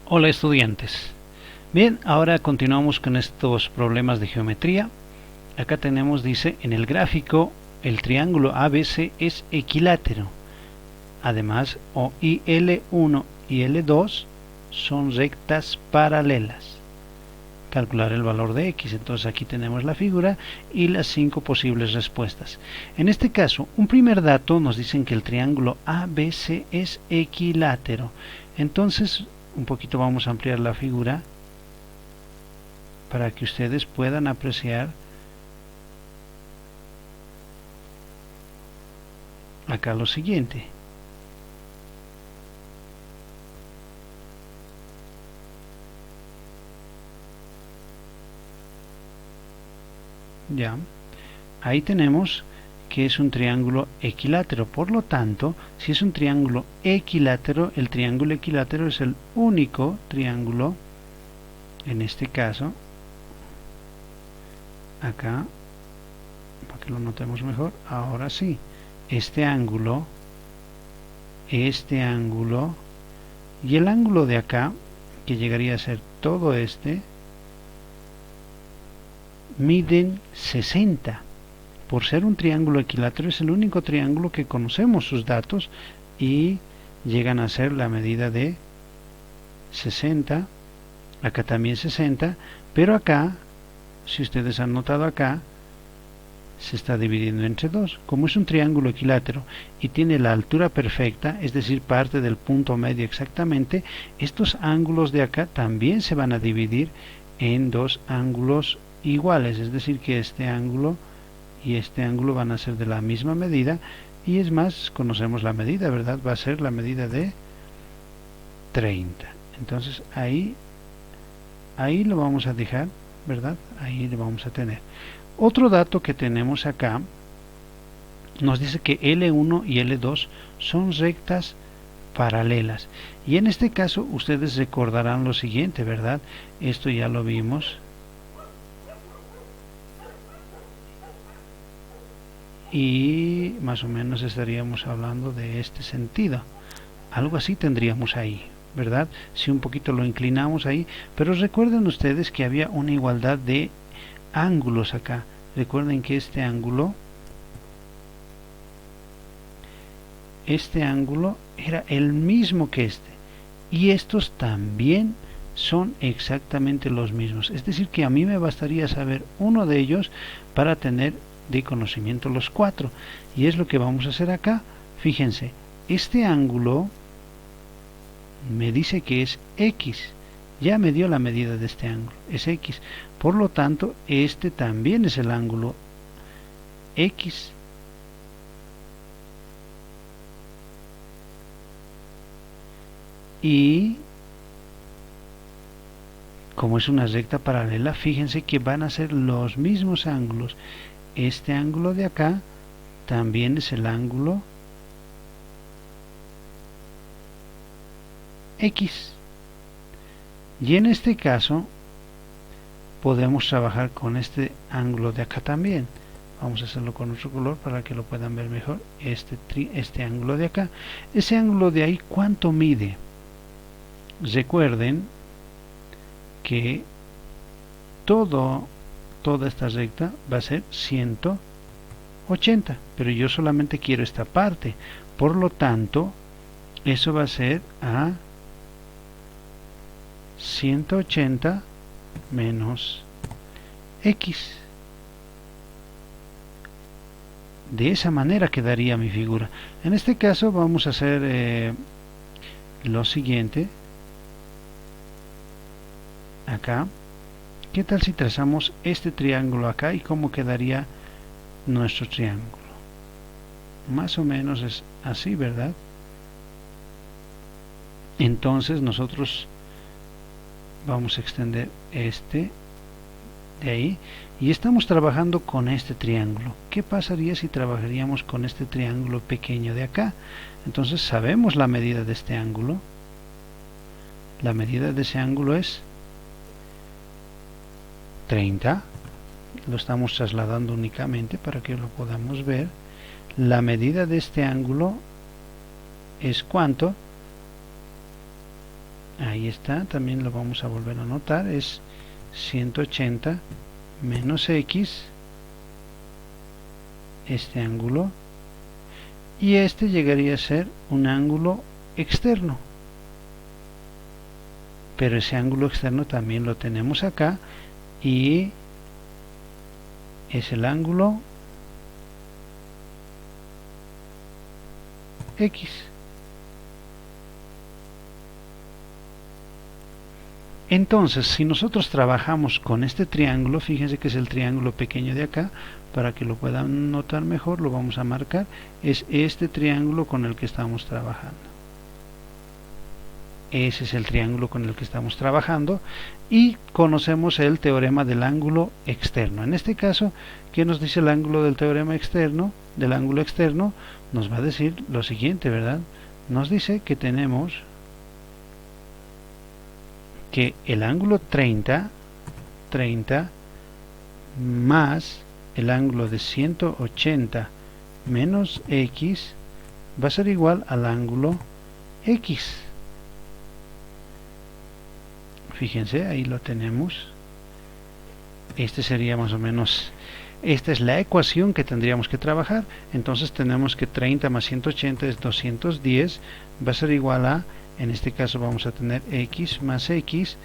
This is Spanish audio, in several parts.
Hola estudiantes. Bien, ahora continuamos con estos problemas de geometría. Acá tenemos, dice, en el gráfico el triángulo ABC es equilátero. Además, y L1 y L2 son rectas paralelas. Calcular el valor de X. Entonces aquí tenemos la figura y las 5 posibles respuestas. En este caso, un primer dato nos dicen que el triángulo ABC es equilátero. Entonces, un poquito vamos a ampliar la figura para que ustedes puedan apreciar acá lo siguiente. Ya, ahí tenemos que es un triángulo equilátero. Por lo tanto, si es un triángulo equilátero, el triángulo equilátero es el único triángulo, en este caso, acá, para que lo notemos mejor, ahora sí, este ángulo y el ángulo de acá, que llegaría a ser todo este, miden 60. Por ser un triángulo equilátero es el único triángulo que conocemos sus datos y llegan a ser la medida de 60, acá también 60, pero acá, si ustedes han notado acá, se está dividiendo entre 2. Como es un triángulo equilátero y tiene la altura perfecta, es decir, parte del punto medio exactamente, estos ángulos de acá también se van a dividir en dos ángulos iguales, es decir, que este ángulo y este ángulo van a ser de la misma medida, y es más, conocemos la medida, ¿verdad? Va a ser la medida de 30. Entonces ahí lo vamos a dejar, ¿verdad? Ahí lo vamos a tener. Otro dato que tenemos acá nos dice que L1 y L2 son rectas paralelas, y en este caso ustedes recordarán lo siguiente, ¿verdad? Esto ya lo vimos y más o menos estaríamos hablando de este sentido, algo así tendríamos ahí, ¿verdad? Si un poquito lo inclinamos ahí, pero recuerden ustedes que había una igualdad de ángulos acá. Recuerden que este ángulo era el mismo que este, y estos también son exactamente los mismos, es decir que a mí me bastaría saber uno de ellos para tener de conocimiento los 4, y es lo que vamos a hacer acá. Fíjense, este ángulo me dice que es X, ya me dio la medida de este ángulo, es X, por lo tanto este también es el ángulo X. Y como es una recta paralela, fíjense que van a ser los mismos ángulos. Este ángulo de acá también es el ángulo X. Y en este caso podemos trabajar con este ángulo de acá también. Vamos a hacerlo con otro color para que lo puedan ver mejor. Este ángulo de acá. Ese ángulo de ahí, ¿cuánto mide? Recuerden que toda esta recta va a ser 180, pero yo solamente quiero esta parte, por lo tanto eso va a ser a 180 menos X. De esa manera quedaría mi figura. En este caso vamos a hacer lo siguiente. Acá, ¿qué tal si trazamos este triángulo acá y cómo quedaría nuestro triángulo? Más o menos es así, ¿verdad? Entonces nosotros vamos a extender este de ahí y estamos trabajando con este triángulo. ¿Qué pasaría si trabajaríamos con este triángulo pequeño de acá? Entonces sabemos la medida de este ángulo. La medida de ese ángulo es 30. Lo estamos trasladando únicamente para que lo podamos ver. La medida de este ángulo es ¿cuánto? Ahí está, también lo vamos a volver a anotar, es 180 menos x, este ángulo, y este llegaría a ser un ángulo externo. Pero ese ángulo externo también lo tenemos acá, y es el ángulo X. Entonces, si nosotros trabajamos con este triángulo, fíjense que es el triángulo pequeño de acá, para que lo puedan notar mejor, lo vamos a marcar, es este triángulo con el que estamos trabajando. Ese es el triángulo con el que estamos trabajando y conocemos el teorema del ángulo externo. En este caso, ¿qué nos dice el ángulo del teorema externo? Del ángulo externo nos va a decir lo siguiente, ¿verdad? Nos dice que tenemos que el ángulo 30 más el ángulo de 180 menos x va a ser igual al ángulo x. Fíjense, ahí lo tenemos. Este sería más o menos, esta es la ecuación que tendríamos que trabajar. Entonces tenemos que 30 más 180 es 210, va a ser igual a, en este caso vamos a tener x más x,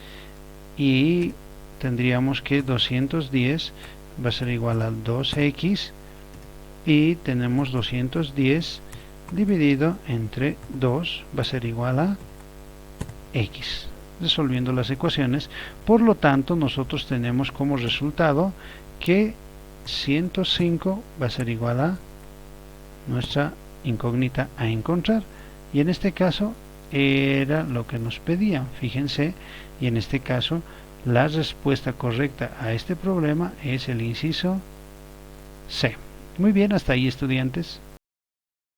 y tendríamos que 210 va a ser igual a 2x, y tenemos 210 dividido entre 2 va a ser igual a x. Resolviendo las ecuaciones, por lo tanto nosotros tenemos como resultado que 105 va a ser igual a nuestra incógnita a encontrar, y en este caso era lo que nos pedían, fíjense, y en este caso la respuesta correcta a este problema es el inciso C. Muy bien, hasta ahí, estudiantes.